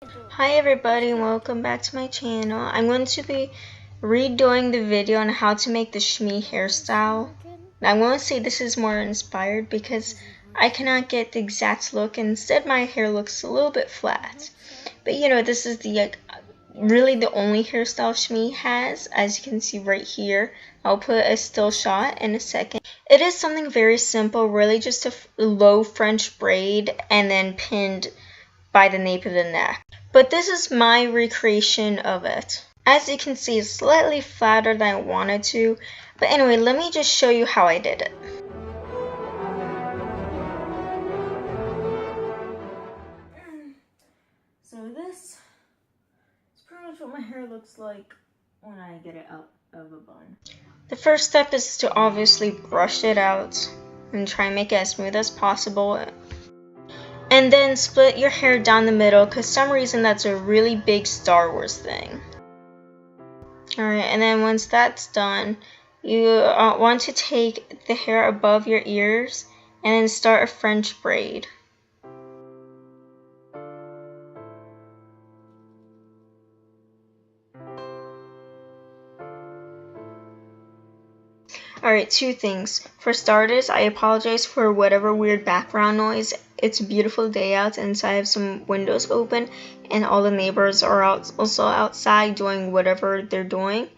Hi everybody and welcome back to my channel. I'm going to be redoing the video on how to make the Shmi hairstyle. Now, I want to say this is more inspired because I cannot get the exact look. Instead, my hair looks a little bit flat. But you know, this is the really the only hairstyle Shmi has, as you can see right here. I'll put a still shot in a second. It is something very simple, really just a low French braid and then pinned by the nape of the neck. But this is my recreation of it. As you can see, it's slightly flatter than I wanted to. But anyway, let me just show you how I did it. So this is pretty much what my hair looks like when I get it out of a bun. The first step is to obviously brush it out and try and make it as smooth as possible. And then split your hair down the middle, because some reason that's a really big Star Wars thing. Alright, and then once that's done, you want to take the hair above your ears and then start a French braid. Alright, two things. For starters, I apologize for whatever weird background noise. It's a beautiful day out, and so I have some windows open, and all the neighbors are also outside doing whatever they're doing.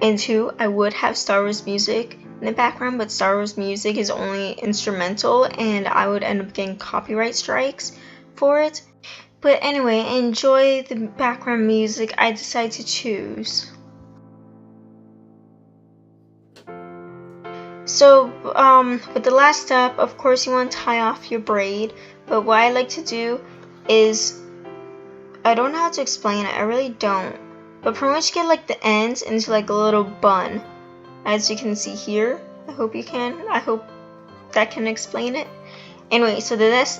And two, I would have Star Wars music in the background, but Star Wars music is only instrumental, and I would end up getting copyright strikes for it. But anyway, enjoy the background music I decided to choose. So, with the last step, of course you want to tie off your braid, but what I like to do is, I don't know how to explain it, I really don't, but pretty much get like the ends into like a little bun, as you can see here. I hope that can explain it. Anyway, so this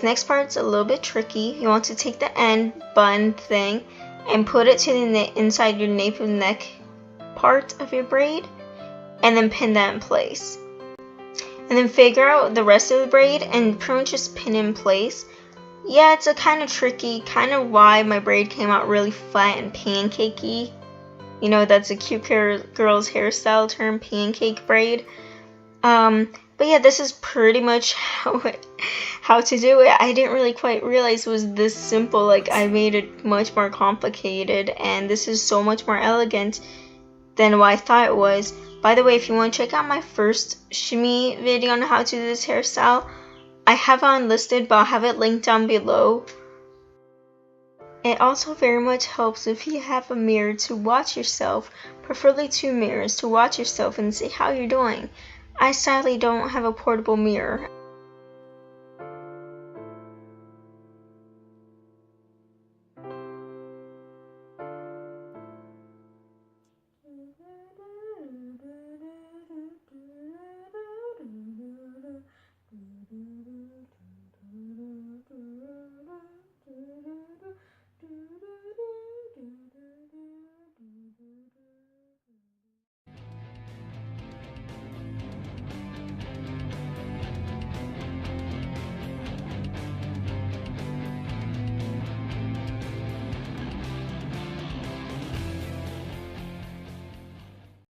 next part's a little bit tricky. You want to take the end bun thing and put it to the inside your nape of the neck part of your braid, and then pin that in place. And then figure out the rest of the braid and pretty much just pin in place. Yeah, it's a kind of tricky, kind of why my braid came out really flat and pancakey. You know, that's a cute girl's hairstyle term, pancake braid. But yeah, this is pretty much how to do it. I didn't really quite realize it was this simple. Like, I made it much more complicated, and this is so much more elegant than what I thought it was. By the way, if you want to check out my first Shmi video on how to do this hairstyle, I have it unlisted, but I'll have it linked down below. It also very much helps if you have a mirror to watch yourself, preferably two mirrors to watch yourself and see how you're doing. I sadly don't have a portable mirror.